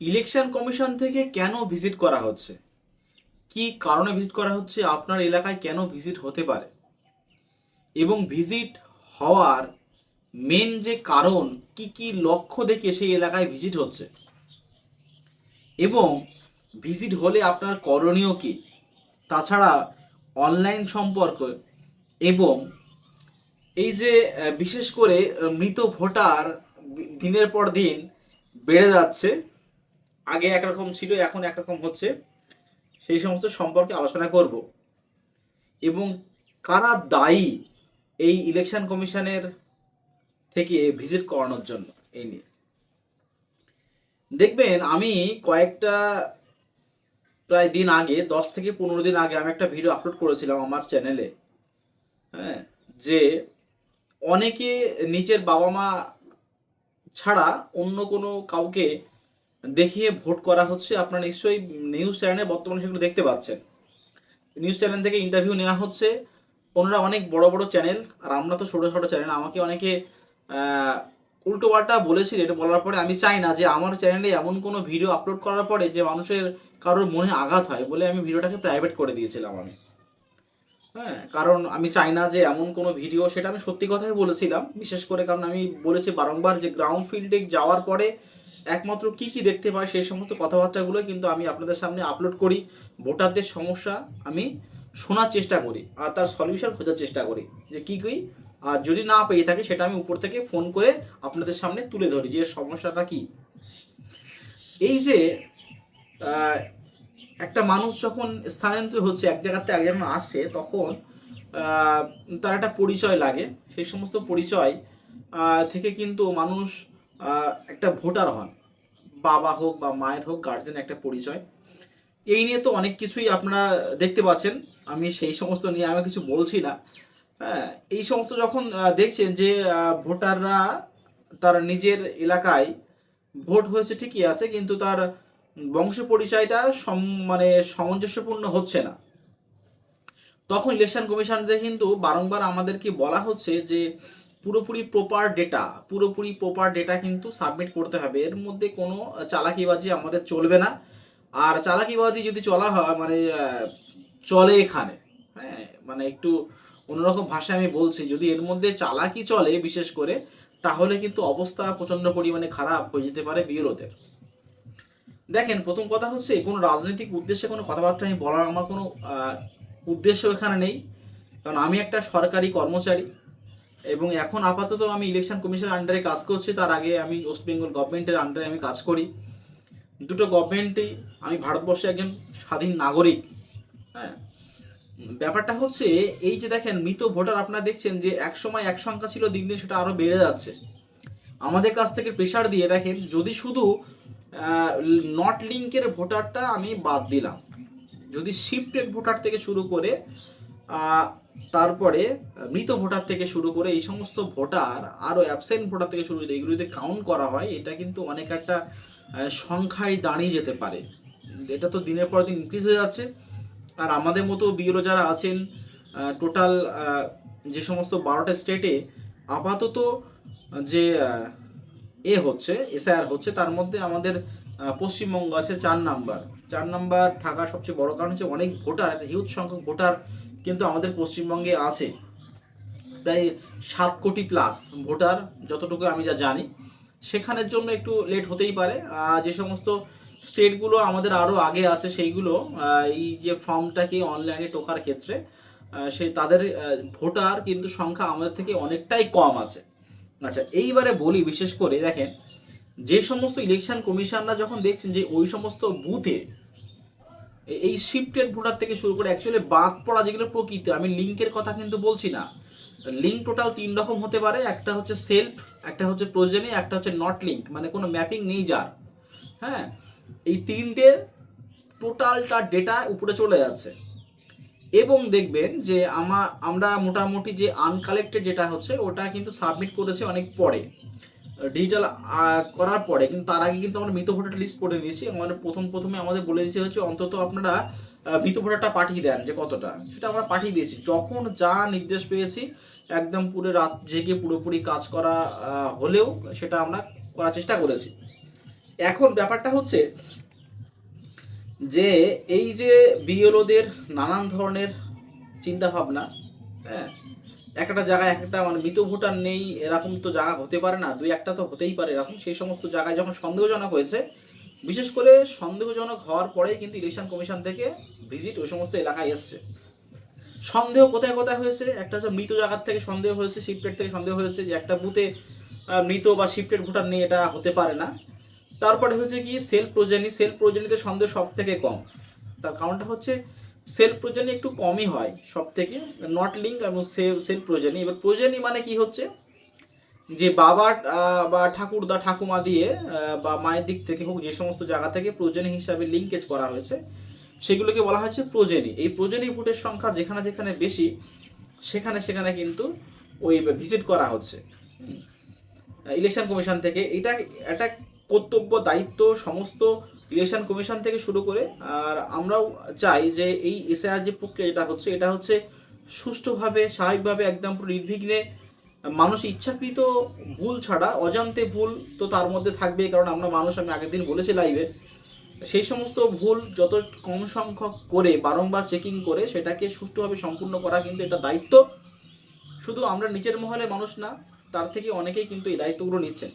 Election commission থেকে কেন visit করা হচ্ছে, কি কারণে ভিজিট করা হচ্ছে, আপনার এলাকায় কেন ভিজিট হতে পারে এবং ভিজিট হওয়ার মেন যে কারণ, কি কি লক্ষ্য দেখে সেই এলাকায় ভিজিট হচ্ছে এবং ভিজিট হলে আপনার করণীয় কি, তাছাড়া অনলাইন সম্পর্ক এবং এই যে বিশেষ করে মৃত ভোটার দিনের পর দিন বেড়ে যাচ্ছে, আগে একরকম ছিল এখন একরকম হচ্ছে, সেই সমস্ত সম্পর্কে আলোচনা করব এবং কারা দায়ী এই ইলেকশন কমিশনের থেকে ভিজিট করানোর জন্য। এই নিয়ে দেখবেন, আমি কয়েকটা প্রায় দিন আগে 10 থেকে 15 দিন আগে আমি একটা ভিডিও আপলোড করেছিলাম আমার চ্যানেলে। হ্যাঁ, যে অনেকে নিজের বাবা মা ছাড়া অন্য কোনো কাউকে দেখিয়ে ভোট করা হচ্ছে। আপনারা নিশ্চয়ই নিউজ চ্যানেলে বর্তমানে সেগুলো দেখতে পাচ্ছেন। নিউজ চ্যানেল থেকে ইন্টারভিউ নেওয়া হচ্ছে, ওনারা অনেক বড় বড় চ্যানেল, আর আমরা তো ছোটো ছোটো চ্যানেল। আমাকে অনেকে উল্টো পাল্টা বলেছিলেন, বলার পরে আমি চাই না যে আমার চ্যানেলে এমন কোনো ভিডিও আপলোড করার পরে যে মানুষের কারোর মনে আঘাত হয় বলে আমি ভিডিওটাকে প্রাইভেট করে দিয়েছিলাম আমি। হ্যাঁ, কারণ আমি চাই না যে এমন কোনো ভিডিও, সেটা আমি সত্যি কথাই বলেছিলাম, বিশেষ করে কারণ আমি বলেছি বারংবার যে গ্রাউন্ড ফিল্ডে যাওয়ার পরে একমাত্র কি কি দেখতে পাই সেই সমস্ত কথাবার্তাগুলো কিন্তু আমি আপনাদের সামনে আপলোড করি। ভোটারদের সমস্যা আমি শোনার চেষ্টা করি আর তার সলিউশন খোঁজার চেষ্টা করি যে কী কী, আর যদি না পেয়ে থাকি সেটা আমি উপর থেকে ফোন করে আপনাদের সামনে তুলে ধরি যে সমস্যাটা কি। এই যে আহ, একটা মানুষ যখন স্থানান্তরিত হচ্ছে এক জায়গাতে আগে যখন আসছে, তখন তার একটা পরিচয় লাগে। সেই সমস্ত পরিচয় থেকে কিন্তু মানুষ একটা ভোটার হন, বাবা হোক বা মায়ের হোক, গার্জেন একটা পরিচয়। এই নিয়ে তো অনেক কিছুই আপনারা দেখতে পাচ্ছেন, আমি সেই সমস্ত নিয়ে আমি কিছু বলছি না। হ্যাঁ, এই সমস্ত যখন দেখছেন যে ভোটাররা তার নিজের এলাকায় ভোট হয়েছে ঠিকই আছে, কিন্তু তার বংশ পরিচয়টা মানে সামঞ্জস্যপূর্ণ হচ্ছে না, তখন ইলেকশন কমিশন থেকে কিন্তু বারংবার আমাদেরকে বলা হচ্ছে যে পুরোপুরি প্রপার ডেটা কিন্তু সাবমিট করতে হবে, এর মধ্যে কোনো চালাকিবাজি আমাদের চলবে না। আর চালাকিবাজি যদি চলা হয় মানে চলে এখানে, হ্যাঁ, মানে একটু অন্যরকম ভাষায় আমি বলছি, যদি এর মধ্যে চালাকি চলে বিশেষ করে, তাহলে কিন্তু অবস্থা প্রচণ্ড পরিমাণে খারাপ হয়ে যেতে পারে বিরোধের। দেখেন, প্রথম কথা হচ্ছে কোনো রাজনৈতিক উদ্দেশ্যে কোনো কথাবার্তা আমি বলার আমার কোনো উদ্দেশ্য এখানে নেই, কারণ আমি একটা সরকারি কর্মচারী এবং এখন আপাতত আমি ইলেকশন কমিশনের আন্ডারে কাজ করছি। তার আগে আমি ওয়েস্ট বেঙ্গল গভর্নমেন্টের আন্ডারে আমি কাজ করি। দুটো গভর্নমেন্টেই আমি ভারতবর্ষে একজন স্বাধীন নাগরিক। হ্যাঁ, ব্যাপারটা হচ্ছে এই যে দেখেন মৃত ভোটার আপনারা দেখছেন যে এক সময় এক সংখ্যা ছিল, দিন দিন সেটা আরও বেড়ে যাচ্ছে। আমাদের কাছ থেকে প্রেশার দিয়ে দেখেন, যদি শুধু নট লিঙ্কের ভোটারটা আমি বাদ দিলাম, যদি শিফটেড ভোটার থেকে শুরু করে তারপরে মৃত ভোটার থেকে শুরু করে এই সমস্ত ভোটার, আরও অ্যাবসেন্ট ভোটার থেকে শুরু করে এগুলো যদি কাউন্ট করা হয়, এটা কিন্তু অনেক একটা সংখ্যায় দাঁড়িয়ে যেতে পারে। এটা তো দিনের পর দিন ইনক্রিজ হয়ে যাচ্ছে। আর আমাদের মতো বিরো যারা আছেন, টোটাল যে সমস্ত 12টা স্টেটে আপাতত যে হচ্ছে এসআইআর হচ্ছে, তার মধ্যে আমাদের পশ্চিমবঙ্গ আছে 4 নাম্বার। 4 নাম্বার থাকার সবচেয়ে বড় কারণ হচ্ছে অনেক ভোটার, একটা হিউজ সংখ্যক ভোটার কিন্তু আমাদের পশ্চিমবঙ্গে আছে, প্রায় 7 কোটি প্লাস ভোটার যতটুকু আমি যা জানি। সেখানের জন্য একটু লেট হতেই পারে। যে সমস্ত স্টেটগুলো আমাদের আরও আগে আছে সেইগুলো এই যে ফর্মটাকে অনলাইনে টোকার ক্ষেত্রে সেই তাদের ভোটার কিন্তু সংখ্যা আমাদের থেকে অনেকটাই কম আছে। আচ্ছা, এইবারে বলি, বিশেষ করে দেখেন যে সমস্ত ইলেকশন কমিশনরা যখন দেখছেন যে ওই সমস্ত বুথে এই শিফটেড ভোটার থেকে শুরু করে অ্যাকচুয়ালি বাদ পড়া যেগুলো প্রকৃতি, আমি লিঙ্কের কথা কিন্তু বলছি না। লিঙ্ক টোটাল 3 রকম হতে পারে, একটা হচ্ছে সেলফ, একটা হচ্ছে প্রয়োজনে, একটা হচ্ছে নট লিঙ্ক, মানে কোনো ম্যাপিং নেই যার। হ্যাঁ, এই তিনটে টোটালটা ডেটা উপরে চলে যাচ্ছে এবং দেখবেন যে আমরা মোটামুটি যে আনকালেক্টেড যেটা হচ্ছে ওটা কিন্তু সাবমিট করেছে অনেক পরে, ডিজিটাল করার পরে। কিন্তু তার আগে কিন্তু আমরা মৃত ভোটার লিস্ট করে নিয়েছি। আমাদের প্রথমে আমাদের বলে দিয়েছে হচ্ছে অন্তত আপনারা মৃত ভোটারটা পাঠিয়ে দেন, যে কতটা সেটা আমরা পাঠিয়ে দিয়েছি। যখন যা নির্দেশ পেয়েছি একদম পুরো রাত জেগে পুরোপুরি কাজ করা হলেও সেটা আমরা করার চেষ্টা করেছি। এখন ব্যাপারটা হচ্ছে যে এই যে বিএলওদের নানান ধরনের চিন্তা ভাবনা, হ্যাঁ, একটা জায়গায় একটা মানে মৃত ভোটার নেই এরকম তো জায়গা হতে পারে না, দুই একটা তো হতেই পারে এরকম। সেই সমস্ত জায়গায় যখন সন্দেহজনক হয়েছে, বিশেষ করে সন্দেহজনক হওয়ার পরেই কিন্তু ইলেকশন কমিশন থেকে ভিজিট ওই সমস্ত এলাকায় এসছে। সন্দেহ কোথায় কোথায় হয়েছে, একটা হচ্ছে মৃত জায়গার থেকে সন্দেহ হয়েছে, শিফটেড থেকে সন্দেহ হয়েছে যে একটা বুথে মৃত বা শিফটেড ভোটার নেই, এটা হতে পারে না। তারপরে হচ্ছে কি সেলফ প্রজেনিতে সন্দেহ সব থেকে কম। তার কারণটা হচ্ছে সেলফ প্রজেনি একটু কমই হয় সব থেকে, নট লিঙ্ক এবং সেলফ প্রজেনি। এবার প্রজেনি মানে কি হচ্ছে যে বাবা বা ঠাকুরদা ঠাকুমা দিয়ে বা মায়ের দিক থেকে হোক, যে সমস্ত জায়গা থেকে প্রজেনি হিসাবে লিঙ্কেজ করা হয়েছে সেগুলোকে বলা হচ্ছে প্রজেনি। এই প্রজেনি ভোটের সংখ্যা যেখানে যেখানে বেশি সেখানে সেখানে কিন্তু ওই ভিজিট করা হচ্ছে ইলেকশন কমিশন থেকে। এটা একটা কর্তব্য দায়িত্ব সমস্ত ইলেকশন কমিশন থেকে শুরু করে। আর আমরাও চাই যে এই এসআইআর যে প্রক্রিয়া এটা হচ্ছে, এটা হচ্ছে সুষ্ঠুভাবে স্বাভাবিকভাবে একদম পুরো নির্বিঘ্নে, মানুষ ইচ্ছাকৃত ভুল ছাড়া অজান্তে ভুল তো তার মধ্যে থাকবে, কারণ আমরা মানুষ, আমি আগের দিন বলেছি লাইভে, সেই সমস্ত ভুল যত কম সংখ্যক করে বারংবার চেকিং করে সেটাকে সুষ্ঠুভাবে সম্পূর্ণ করা কিন্তু এটা দায়িত্ব। শুধু আমরা নিচের মহলে মানুষ না, তার থেকে অনেকেই কিন্তু এই দায়িত্বগুলো নিচ্ছেন।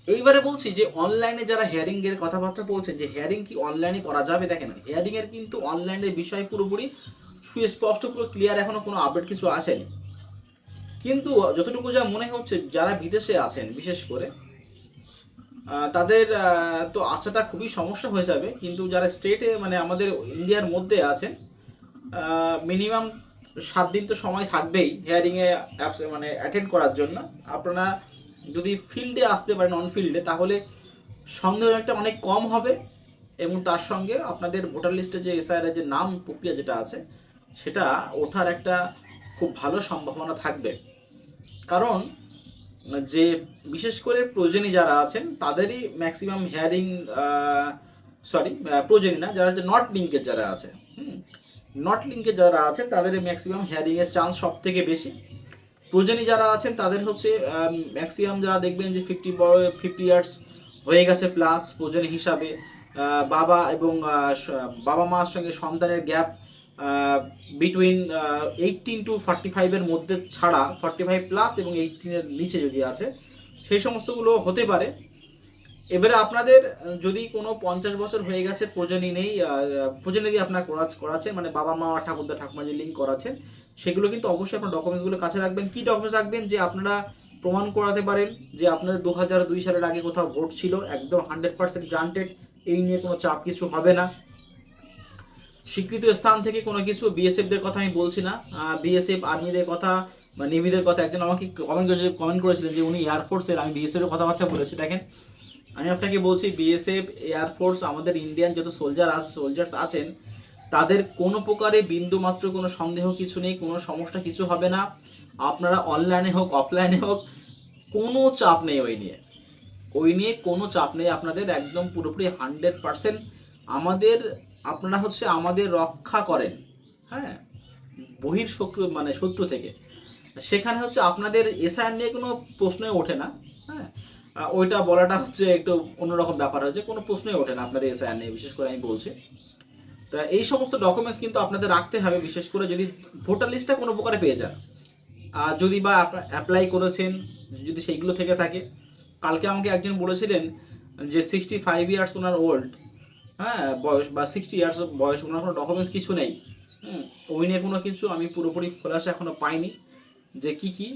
এইবারে বলছি যে অনলাইনে যারা হিয়ারিং এর কথাবার্তা বলছেন যে হিয়ারিং কি অনলাইনে করা যাবে, দেখেন হিয়ারিং এর কিন্তু অনলাইনের বিষয় পুরোপুরি সুস্পষ্ট, পুরো ক্লিয়ার, এখনো কোনো আপডেট কিছু আসেনি। কিন্তু যতটুকু যা মনে হচ্ছে যারা বিদেশে আছেন বিশেষ করে তাদের তো আসাটা খুবই সমস্যা হয়ে যাবে, কিন্তু যারা স্টেটে মানে আমাদের ইন্ডিয়ার মধ্যে আছেন মিনিমাম 7 দিন তো সময় থাকবেই হিয়ারিংয়ে মানে অ্যাটেন্ড করার জন্য। আপনারা যদি ফিল্ডে আসতে পারেন অন ফিল্ডে, তাহলে সন্দেহ একটা অনেক কম হবে এবং তার সঙ্গে আপনাদের ভোটার লিস্টে যে এসআইআর যে নাম প্রক্রিয়া যেটা আছে সেটা ওঠার একটা খুব ভালো সম্ভাবনা থাকবে। কারণ যে বিশেষ করে প্রয়োজনী যারা আছেন তাদেরই ম্যাক্সিমাম হিয়ারিং, প্রয়োজনী না, যারা নট লিঙ্কের যারা আছে, নট লিঙ্কে যারা আছেন তাদের ম্যাক্সিমাম হিয়ারিংয়ের চান্স সব থেকে বেশি। প্রয়োজনী যারা আছেন তাদের হচ্ছে ম্যাক্সিমাম যারা দেখবেন যে 50 ইয়ার্স হয়ে গেছে প্লাস প্রয়োজনী হিসাবে, বাবা এবং বাবা মার সঙ্গে সন্তানের গ্যাপ বিটুইন 18 to 45-এর মধ্যে ছাড়া, 45+ এবং 18-এর নিচে যদি আছে সেই সমস্তগুলো হতে পারে। এবারে আপনাদের যদি কোনো 50 বছর হয়ে গেছে প্রয়োজনী নেই, প্রয়োজনী দিয়ে আপনার করাচ্ছেন মানে বাবা মা ঠাকুরদা ঠাকুমা যে লিঙ্ক করাচ্ছেন, সেগুলো কিন্তু অবশ্যই আপনার ডকুমেন্টসগুলো কাছে রাখবেন। কী ডকুমেন্টস রাখবেন? যে আপনারা প্রমাণ করাতে পারেন যে আপনাদের 2002 সালের আগে কোথাও ভোট ছিল, একদম 100% গ্রান্টেড, এই নিয়ে কোনো চাপ কিছু হবে না। স্বীকৃত স্থান থেকে কোনো কিছু, বিএসএফদের কথা আমি বলছি না, বিএসএফ আর্মিদের কথা বা নেভিদের কথা। একজন আমাকে কমেন্ট করেছিলেন যে উনি এয়ারফোর্সের, আমি বিএসএফের কথাবার্তা বলেছি। দেখেন আমি আপনাকে বলছি বিএসএফ এয়ারফোর্স আমাদের ইন্ডিয়ান যত সোলজার্স আছেন তাদের কোনো প্রকারে বিন্দু মাত্র কোনো সন্দেহ কিছু নেই, কোনো সমস্যা কিছু হবে না। আপনারা অনলাইনে হোক অফলাইনে হোক কোনো চাপ নেই ওই নিয়ে কোনো চাপ নেই আপনাদের, একদম পুরোপুরি 100% আমাদের, আপনারা হচ্ছে আমাদের রক্ষা করেন, হ্যাঁ, শত্রু থেকে। সেখানে হচ্ছে আপনাদের এসআইআর নিয়ে কোনো প্রশ্নই ওঠে না, হ্যাঁ, ওইটা বলাটা হচ্ছে একটু অন্যরকম ব্যাপার হচ্ছে, কোনো প্রশ্নই ওঠে না আপনাদের এসআইআর নিয়ে, বিশেষ করে আমি বলছি। তা এই সমস্ত ডকুমেন্টস কিন্তু আপনাদের রাখতে হবে, বিশেষ করে যদি ভোটার লিস্টটা কোনো প্রকারে পেয়ে যান, যদি বা অ্যাপ্লাই করেছেন যদি সেইগুলো থেকে থাকে। কালকে আমাকে একজন বলেছিলেন যে 65 ইয়ার্স ওনার ওল্ড, হ্যাঁ, বয়স বা 60 ইয়ার্স বয়স, ওনার কোনো ডকুমেন্টস কিছু নেই। ওই নিয়ে কোনো কিছু আমি পুরোপুরি খোলাসা এখনও পাইনি যে কি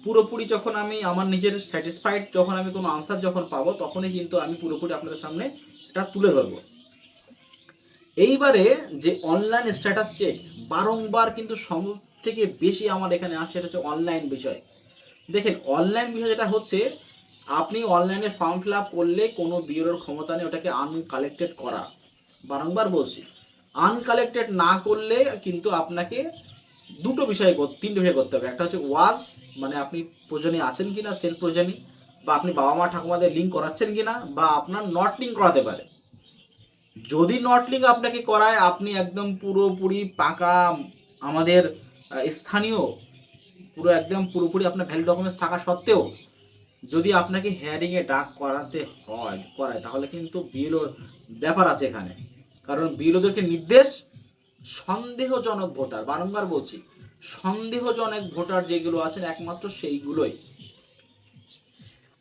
পুরোপুরি যখন আমি আমার নিজের স্যাটিসফাইড, যখন আমি কোনো আনসার যখন পাবো তখনই কিন্তু আমি পুরোপুরি আপনাদের সামনে এটা তুলে ধরবো। এইবারে যে অনলাইন স্ট্যাটাস চেক বারংবার কিন্তু সব থেকে বেশি আমার এখানে আসছে, এটা হচ্ছে অনলাইন বিষয়। দেখেন অনলাইন বিষয় যেটা হচ্ছে, আপনি অনলাইনে ফর্ম ফিল আপ করলে কোনো বিওর ক্ষমতা নেই ওটাকে আনকালেক্টেড করা। বারংবার বলছি, আনকালেক্টেড না করলে কিন্তু আপনাকে তিনটে বিষয় করতে হবে। একটা হচ্ছে ওয়াজ, মানে আপনি প্রয়োজনে আছেন কিনা সেলফ প্রয়োজনী, বা আপনি বাবা মা ঠাকুমাদের লিঙ্ক করাচ্ছেন কিনা, বা আপনার নট লিঙ্ক করাতে পারে। যদি নট লিঙ্ক আপনাকে করায়, আপনি একদম পুরোপুরি পাকা আমাদের স্থানীয়, পুরো একদম পুরোপুরি আপনার ভ্যালিড ডকুমেন্টস থাকা সত্ত্বেও যদি আপনাকে হেয়ারিংয়ে ডাক করাতে করায় তাহলে কিন্তু বিএলওর ব্যাপার আছে এখানে। কারণ বিএলওদেরকে নির্দেশ সন্দেহজনক ভোটার, বারংবার বলছি, সন্দেহজনক ভোটার যেগুলো আছেন একমাত্র সেইগুলোই।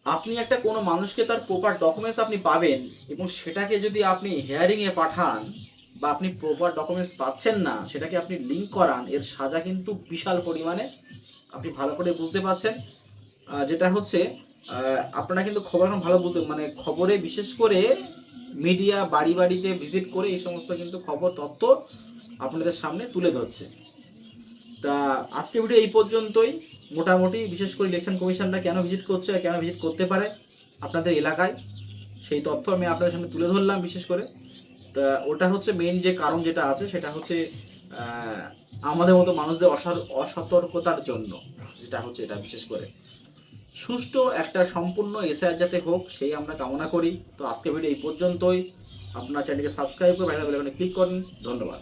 আপনি একটা কোনো মানুষকে তার প্রপার ডকুমেন্টস আপনি পাবেন এবং সেটাকে যদি আপনি হেয়ারিংয়ে পাঠান বা আপনি প্রপার ডকুমেন্টস পাচ্ছেন না, সেটাকে আপনি লিঙ্ক করান, এর সাজা কিন্তু বিশাল পরিমাণে। আপনি ভালো করে বুঝতে পারছেন। যেটা হচ্ছে আপনারা কিন্তু খবর এখন ভালো বুঝতে, মানে খবরে বিশেষ করে মিডিয়া বাড়ি বাড়িতে ভিজিট করে এই সমস্ত কিন্তু খবর তথ্য আপনাদের সামনে তুলে ধরছে। তা আজকে ভিডিও এই পর্যন্তই। মোটামুটি বিশেষ করে ইলেকশন কমিশনরা কেন ভিজিট করছে আর কেন ভিজিট করতে পারে আপনাদের এলাকায়, সেই তথ্য আমি আপনাদের সামনে তুলে ধরলাম বিশেষ করে। তা ওটা হচ্ছে মেইন যে কারণ যেটা আছে সেটা হচ্ছে আমাদের মতো মানুষদের অসতর্কতার জন্য, যেটা হচ্ছে এটা বিশেষ করে সুষ্ঠু একটা সম্পূর্ণ এসআইআর যাতে হোক সেই আমরা কামনা করি। তো আজকে ভিডিও এই পর্যন্তই। আপনার চ্যানেলকে সাবস্ক্রাইব করে বেল আইকনে ক্লিক করুন। ধন্যবাদ।